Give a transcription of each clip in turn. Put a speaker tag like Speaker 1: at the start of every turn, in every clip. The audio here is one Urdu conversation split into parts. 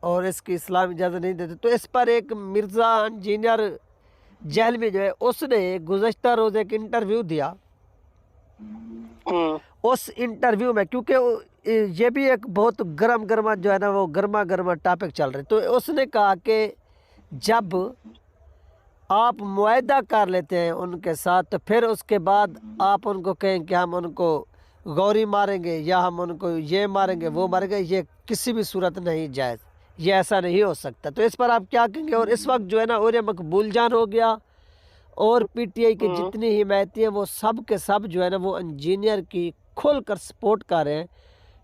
Speaker 1: اور اس کی اسلام اجازت نہیں دیتے، تو اس پر ایک مرزا انجینئر جہلمی جو ہے اس نے گزشتہ روز ایک انٹرویو دیا۔ اس انٹرویو میں کیونکہ یہ بھی ایک بہت گرم گرما جو ہے نا وہ گرما گرما ٹاپک چل رہے، تو اس نے کہا کہ جب آپ معاہدہ کر لیتے ہیں ان کے ساتھ تو پھر اس کے بعد آپ ان کو کہیں کہ ہم ان کو گوری ماریں گے یا ہم ان کو یہ ماریں گے وہ ماریں گے، یہ کسی بھی صورت نہیں جائز، یہ ایسا نہیں ہو سکتا۔ تو اس پر آپ کیا کہیں گے؟ اور اس وقت جو ہے نا اور مقبول جان ہو گیا اور پی ٹی آئی کے جتنی حمایتی ہیں وہ سب کے سب جو ہے نا وہ انجینئر کی کھل کر سپورٹ کر رہے ہیں،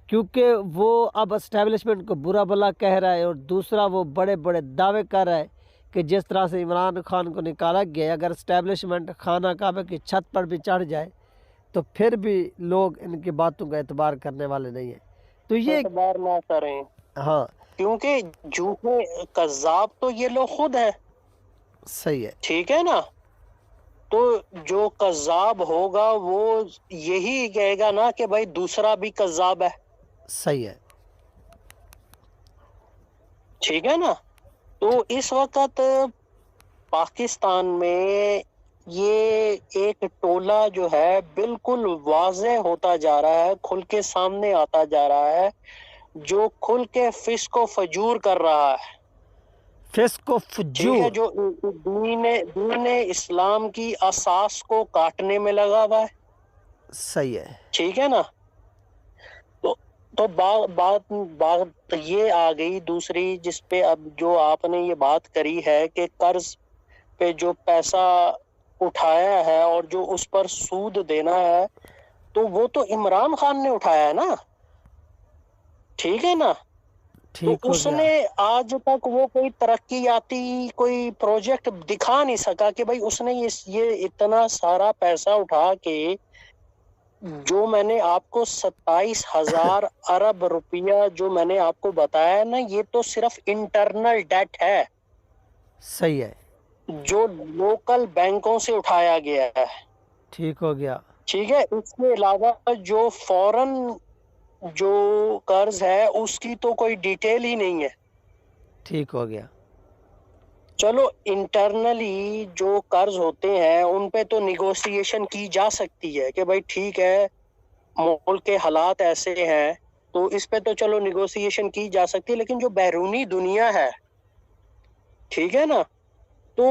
Speaker 1: کیونکہ وہ اب اسٹیبلشمنٹ کو برا بلا کہہ رہا ہے، اور دوسرا وہ بڑے بڑے دعوے کر رہا ہے کہ جس طرح سے عمران خان کو نکالا گیا ہے، اگر اسٹیبلشمنٹ خانہ کعبہ کی چھت پر بھی چڑھ جائے تو پھر بھی لوگ ان کی باتوں کا اعتبار کرنے والے نہیں ہیں۔ تو یہ
Speaker 2: اعتبار نہ کریں،
Speaker 1: ہاں
Speaker 2: کیونکہ جھوٹے کذاب تو یہ لوگ خود ہیں،
Speaker 1: صحیح ہے،
Speaker 2: ٹھیک ہے نا؟ تو جو کذاب ہوگا وہ یہی کہے گا نا کہ بھائی دوسرا بھی کذاب ہے،
Speaker 1: صحیح ہے،
Speaker 2: ٹھیک ہے نا؟ تو اس وقت پاکستان میں یہ ایک ٹولہ جو ہے بالکل واضح ہوتا جا رہا ہے، کھل کے سامنے آتا جا رہا ہے، جو کھل کے فسق و فجور کر رہا ہے،
Speaker 1: فسق و
Speaker 2: ٹھیک ہے،
Speaker 1: فجور،
Speaker 2: جو دین اسلام کی اساس کو کاٹنے میں لگا ہوا ہے،
Speaker 1: صحیح ہے،
Speaker 2: ٹھیک ہے نا؟ تو بات یہ آ گئی دوسری، جس پہ اب جو آپ نے یہ بات کری ہے کہ قرض پہ جو پیسہ اٹھایا ہے اور جو اس پر سود دینا ہے، تو وہ تو عمران خان نے اٹھایا ہے نا، ٹھیک ہے نا؟ تو
Speaker 1: ٹھیک ہو
Speaker 2: اس
Speaker 1: گیا،
Speaker 2: نے آج تک وہ کوئی ترقیاتی کوئی پروجیکٹ دکھا نہیں سکا کہ بھائی اس نے یہ اتنا سارا پیسہ اٹھا کے، جو میں نے آپ کو 27,000 ارب روپیہ جو میں نے آپ کو بتایا ہے نا، یہ تو صرف انٹرنل ڈیٹ ہے
Speaker 1: صحیح ہے،
Speaker 2: جو لوکل بینکوں سے اٹھایا گیا ہے،
Speaker 1: ٹھیک ہو گیا،
Speaker 2: ٹھیک ہے؟ اس کے علاوہ جو فورن جو قرض ہے اس کی تو کوئی ڈیٹیل ہی نہیں ہے۔
Speaker 1: ٹھیک ہو گیا،
Speaker 2: چلو انٹرنلی جو قرض ہوتے ہیں ان پہ تو نیگوسیشن کی جا سکتی ہے کہ بھائی ٹھیک ہے ملک کے حالات ایسے ہیں، تو اس پہ تو چلو نیگوسیشن کی جا سکتی ہے، لیکن جو بیرونی دنیا ہے، ٹھیک ہے نا، تو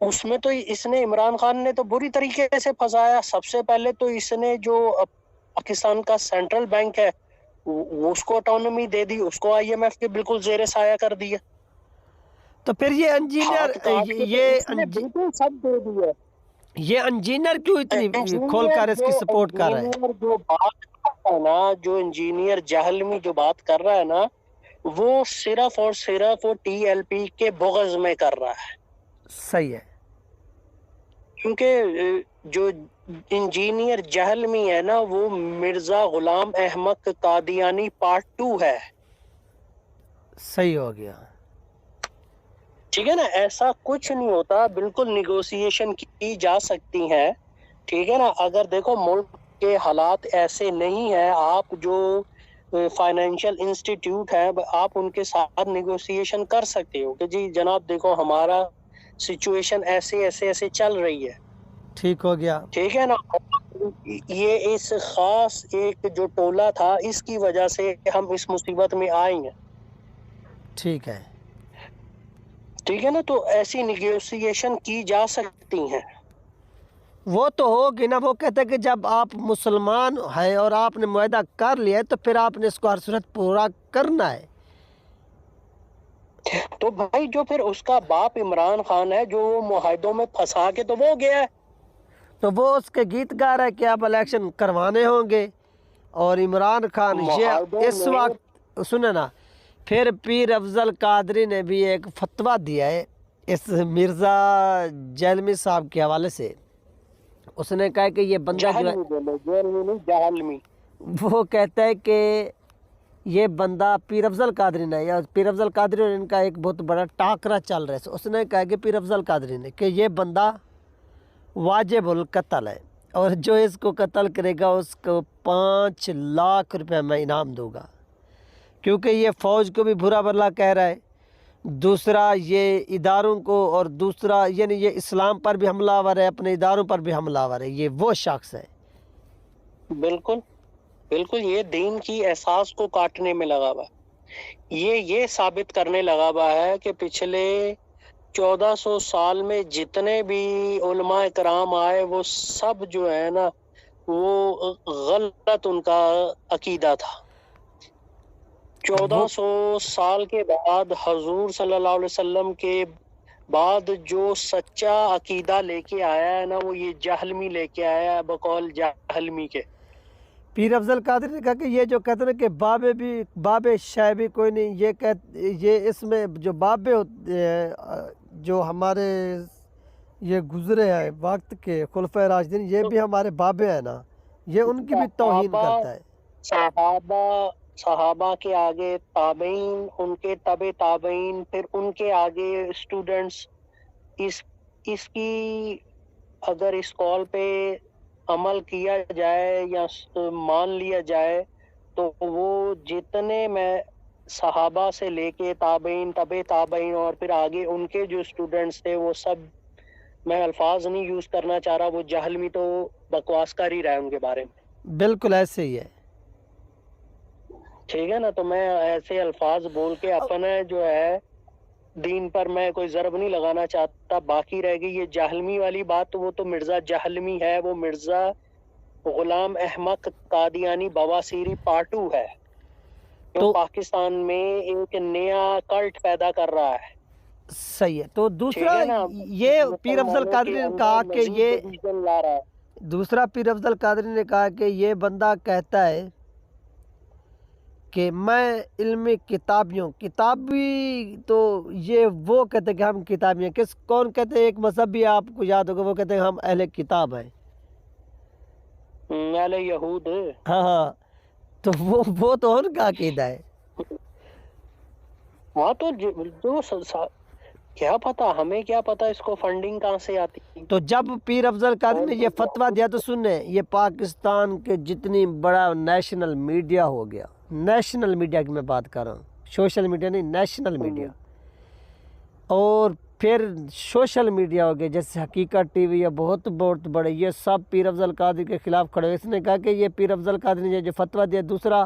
Speaker 2: اس میں تو اس نے عمران خان نے تو بری طریقے سے پھنسایا۔ سب سے پہلے تو اس نے جو پاکستان کا سینٹرل بینک ہے اس کو آٹونومی دے دی، اس کو آئی ایم ایف کے بالکل زیر سایہ کر دیا،
Speaker 1: تو پھر یہ انجینئر
Speaker 2: ہاتھ کاٹ کے تو اس نے بالکل سب دے دیا۔
Speaker 1: یہ انجینئر کیوں اتنی کھول کر اس کی سپورٹ کر رہا ہے؟
Speaker 2: جو بات کر رہا ہے نا، جو انجینئر جہلمی جو بات کر رہا ہے نا، وہ صرف اور صرف وہ ٹی ایل پی کے بغض میں کر رہا ہے،
Speaker 1: صحیح ہے،
Speaker 2: کیونکہ جو انجینئر جہلمی ہے نا وہ مرزا غلام احمد قادیانی پارٹ 2 ہے،
Speaker 1: صحیح ہو گیا،
Speaker 2: ٹھیک ہے نا؟ ایسا کچھ نہیں ہوتا، بالکل نیگوسیشن کی جا سکتی ہیں، ٹھیک ہے نا؟ اگر دیکھو ملک کے حالات ایسے نہیں ہیں، آپ جو فائنینشیل انسٹیٹیوٹ ہے آپ ان کے ساتھ نیگوسیشن کر سکتے ہو کہ جی جناب دیکھو ہمارا سچویشن ایسے ایسے ایسے چل رہی ہے،
Speaker 1: ٹھیک ہو گیا،
Speaker 2: ٹھیک ہے نا؟ یہ اس خاص ایک جو ٹولہ تھا اس کی وجہ سے ہم اس مصیبت میں آئے ہیں،
Speaker 1: ٹھیک ہے،
Speaker 2: ٹھیک ہے نا؟ تو ایسی نیگوسیشن کی جا سکتی ہیں۔
Speaker 1: وہ تو ہوگی نا، وہ کہتے ہیں کہ جب آپ مسلمان ہیں اور آپ نے معاہدہ کر لیا ہے تو پھر آپ نے اس کو ہر صورت پورا کرنا ہے۔
Speaker 2: تو بھائی جو پھر اس کا باپ عمران خان ہے جو وہ معاہدوں میں پھنسا کے تو وہ گیا ہے،
Speaker 1: تو وہ اس کے گیت گا رہا ہے کہ اب الیکشن کروانے ہوں گے، اور عمران خان یہ
Speaker 2: معاہدوں
Speaker 1: اس
Speaker 2: میں
Speaker 1: وقت سنیں نا، پھر پیر افضل قادری نے بھی ایک فتویٰ دیا ہے اس مرزا جہلمی صاحب کے حوالے سے۔ اس نے کہا کہ یہ بندہ جو ہے
Speaker 2: جہلمی بولے، جہلمی نہیں جہلمی،
Speaker 1: وہ کہتا ہے کہ یہ بندہ پیر افضل قادری نے، یا پیر افضل قادری اور ان کا ایک بہت بڑا ٹاکرا چل رہا ہے۔ اس نے کہا کہ پیر افضل قادری نے کہ یہ بندہ واجب القتل ہے، اور جو اس کو قتل کرے گا اس کو 5 لاکھ روپے میں انعام دوں گا، کیونکہ یہ فوج کو بھی برا بھلا کہہ رہا ہے، دوسرا یہ اداروں کو، اور دوسرا یعنی یہ اسلام پر بھی حملہ آور ہے، اپنے اداروں پر بھی حملہ آور ہے. یہ وہ شخص ہے.
Speaker 2: بالکل بالکل، یہ دین کی احساس کو کاٹنے میں لگا ہوا ہے. یہ ثابت کرنے لگا ہوا ہے کہ پچھلے 1400 سال میں جتنے بھی علماء کرام آئے وہ سب جو ہے نا وہ غلط ان کا عقیدہ تھا. 1400 سال کے بعد حضور صلی اللہ علیہ وسلم کے بعد جو سچا عقیدہ لے کے آیا ہے نا وہ یہ جہلمی لے کے آیا ہے، بقول جہلمی کے.
Speaker 1: پیر افضل قادری نے کہا کہ یہ جو کہتے ہیں کہ بابے شے بھی کوئی نہیں، یہ اس میں جو بابے ہوتے ہیں جو ہمارے یہ گزرے ہیں وقت کے خلفۂ راشدین، یہ بھی ہمارے بابے ہیں نا، یہ ان کی بھی توہین کرتا ہے.
Speaker 2: صحابہ کے آگے تابعین، ان کے تبع تابعین، پھر ان کے آگے اسٹوڈنٹس. اس کی اگر اس قول پہ عمل کیا جائے یا مان لیا جائے تو وہ جتنے میں صحابہ سے لے کے تابعین، تبع تابعین اور پھر آگے ان کے جو اسٹوڈنٹس تھے وہ سب، میں الفاظ نہیں یوز کرنا چاہ رہا، وہ جہلمی تو بکواس کر ہی رہا ہے ان کے بارے میں.
Speaker 1: بالکل ایسے ہی ہے.
Speaker 2: ٹھیک ہے نا، تو میں ایسے الفاظ بول کے اپنا جو ہے دین پر میں کوئی ضرب نہیں لگانا چاہتا. باقی رہ گئی یہ جہلمی والی بات، تو وہ تو مرزا جہلمی ہے، وہ مرزا غلام احمد قادیانی بواسیری پارٹو ہے جو پاکستان میں ایک نیا کلٹ پیدا کر رہا ہے.
Speaker 1: صحیح ہے. تو دوسرا یہ پیر افضل قادری نے کہا کہ پیر افضل قادری نے کہا کہ یہ بندہ کہتا ہے کہ میں علم کتابی، تو یہ وہ کہتے ہیں کہ ہم کتابی ہیں. کون کہتے ہیں؟ ایک مذہبی آپ کو یاد ہوگا، وہ کہتے ہیں ہم اہل کتاب ہیں،
Speaker 2: اہل یہود.
Speaker 1: ہاں تو وہ تو ان کا عقیدہ ہے.
Speaker 2: ہاں تو کیا پتا، ہمیں کیا پتا اس کو فنڈنگ کہاں سے آتی.
Speaker 1: تو جب پیر افضل قادری نے یہ فتویٰ دیا تو سنیں، یہ پاکستان کے جتنی بڑا نیشنل میڈیا ہو گیا، نیشنل میڈیا کی میں بات کر رہا ہوں، سوشل میڈیا نہیں، نیشنل میڈیا، اور پھر سوشل میڈیا ہو گیا جیسے حقیقت ٹی وی، یا بہت بڑے، یہ سب پیر افضل قادری کے خلاف کھڑے ہوئے. اس نے کہا کہ یہ پیر افضل قادری نے جو فتویٰ دیا. دوسرا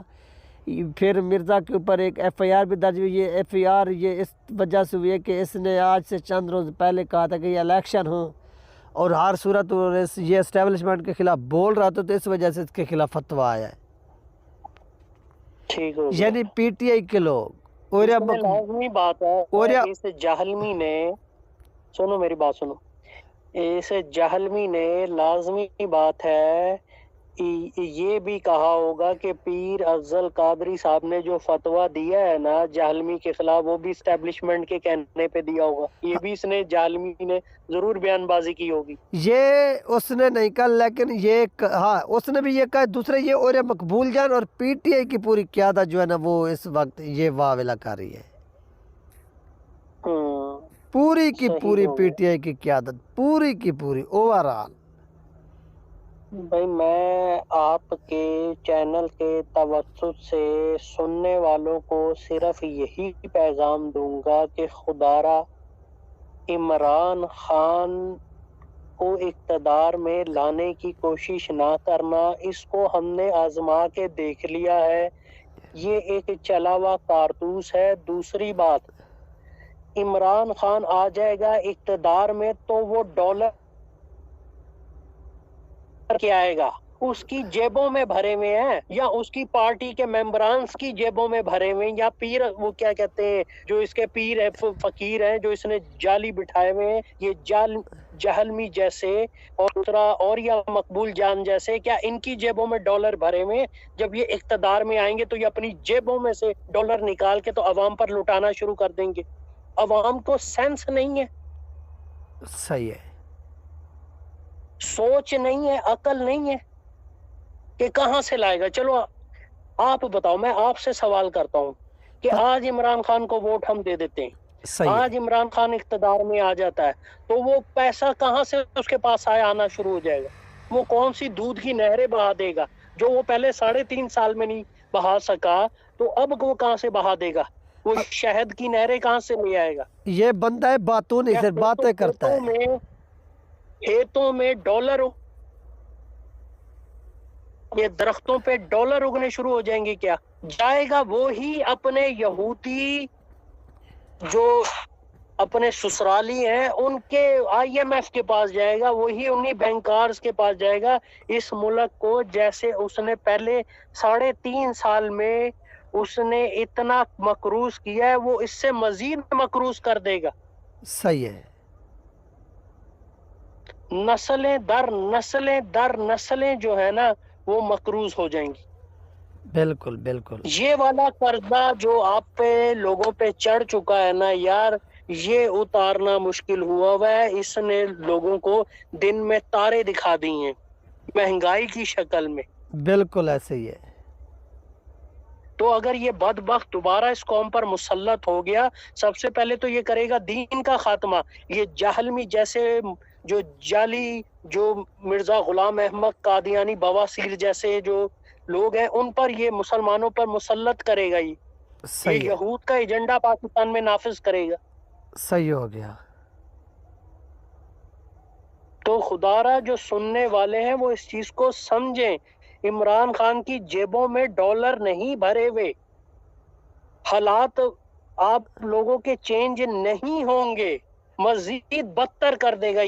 Speaker 1: پھر مرزا کے اوپر ایک ایف آئی آر بھی درج ہوئی. یہ ایف آئی آر یہ اس وجہ سے ہوئی ہے کہ اس نے آج سے چند روز پہلے کہا تھا کہ یہ الیکشن ہوں، اور ہر صورت یہ اسٹیبلشمنٹ کے خلاف بول رہا تھا، تو اس وجہ سے اس کے خلاف فتویٰ آیا ہے. یعنی پی ٹی آئی کے لوگ. اور
Speaker 2: لازمی بات ہے، اس جہلمی نے، سنو میری بات سنو، اس جہلمی نے لازمی بات ہے یہ بھی کہا ہوگا کہ پیر افضل قادری صاحب نے جو فتویٰ دیا ہے نا جہلمی کے خلاف، وہ بھی اسٹیبلشمنٹ کے کہنے پہ دیا ہوگا. یہ بھی اس نے جہلمی نے ضرور بیان بازی کی ہوگی.
Speaker 1: یہ اس نے نہیں کہا، لیکن یہ ہاں اس نے بھی یہ کہا. دوسرے یہ اور مقبول جان اور پی ٹی آئی کی پوری قیادت جو ہے نا وہ اس وقت یہ واویلا کر رہی ہے. پوری کی پوری پی ٹی آئی کی قیادت، پوری کی پوری اوور آل.
Speaker 2: بھائی میں آپ کے چینل کے توسط سے سننے والوں کو صرف یہی پیغام دوں گا کہ خدارا عمران خان کو اقتدار میں لانے کی کوشش نہ کرنا. اس کو ہم نے آزما کے دیکھ لیا ہے، یہ ایک چلا ہوا کارتوس ہے. دوسری بات، عمران خان آ جائے گا اقتدار میں تو وہ ڈالر کیا آئے گا، اس کی جیبوں میں بھرے ہوئے ہیں، یا اس کی پارٹی کے ممبرانس کی جیبوں میں بھرے ہوئے ہیں، یا پیر وہ کیا کہتے ہیں جو اس کے پیر فقیر ہیں جو اس نے جعلی بٹھائے ہوئے ہیں، یہ جہلمی جیسے اور دوسرا اور یا مقبول جان جیسے، کیا ان کی جیبوں میں ڈالر بھرے ہوئے ہیں؟ جب یہ اقتدار میں آئیں گے تو یہ اپنی جیبوں میں سے ڈالر نکال کے تو عوام پر لٹانا شروع کر دیں گے. عوام کو سینس نہیں ہے،
Speaker 1: صحیح ہے،
Speaker 2: سوچ نہیں ہے، عقل نہیں ہے کہ کہاں سے لائے گا. چلو آپ بتاؤ، میں آپ سے سوال کرتا ہوں کہ آج عمران خان کو ووٹ ہم دے دیتے ہیں، آج عمران خان اقتدار میں آ جاتا ہے تو وہ پیسہ کہاں سے اس کے پاس آنا شروع ہو جائے گا؟ وہ کون سی دودھ کی نہریں بہا دے گا جو وہ پہلے 3.5 سال میں نہیں بہا سکا؟ تو اب وہ کہاں سے بہا دے گا؟ وہ شہد کی نہریں کہاں سے لے آئے گا؟
Speaker 1: یہ بندہ ہے باتوں نہیں صرف باتیں کرتا ہے.
Speaker 2: کھیتوں میں ڈالر، یہ درختوں پہ ڈالر اگنے شروع ہو جائیں گے کیا؟ جائے گا وہی اپنے یہودی جو اپنے سسرالی ہیں ان کے IMF کے پاس جائے گا، وہی انہی بینکارز کے پاس جائے گا. اس ملک کو جیسے اس نے پہلے 3.5 سال میں اس نے اتنا مقروض کیا ہے، وہ اس سے مزید مقروض کر دے گا.
Speaker 1: صحیح ہے.
Speaker 2: نسلیں در نسلیں جو ہے نا وہ مقروض ہو جائیں گی.
Speaker 1: بالکل بالکل.
Speaker 2: یہ والا قرضہ جو آپ پہ لوگوں پہ چڑھ چکا ہے نا یار، یہ اتارنا مشکل ہوا ہے. اس نے لوگوں کو دن میں تارے دکھا دی ہیں مہنگائی کی شکل میں.
Speaker 1: بالکل ایسے ہی ہے.
Speaker 2: تو اگر یہ بدبخت دوبارہ اس قوم پر مسلط ہو گیا، سب سے پہلے تو یہ کرے گا دین کا خاتمہ. یہ جہلمی جیسے جو جعلی جو مرزا غلام احمد قادیانی بواسیر جیسے جو لوگ ہیں ان پر یہ مسلمانوں پر مسلط کرے گا. یہ
Speaker 1: صحیح ہے.
Speaker 2: یہود کا ایجنڈا پاکستان میں نافذ کرے گا.
Speaker 1: صحیح ہو گیا.
Speaker 2: تو خدا را جو سننے والے ہیں وہ اس چیز کو سمجھیں، عمران خان کی جیبوں میں ڈالر نہیں بھرے ہوئے. حالات آپ لوگوں کے چینج نہیں ہوں گے، مزید بدتر کر دے گا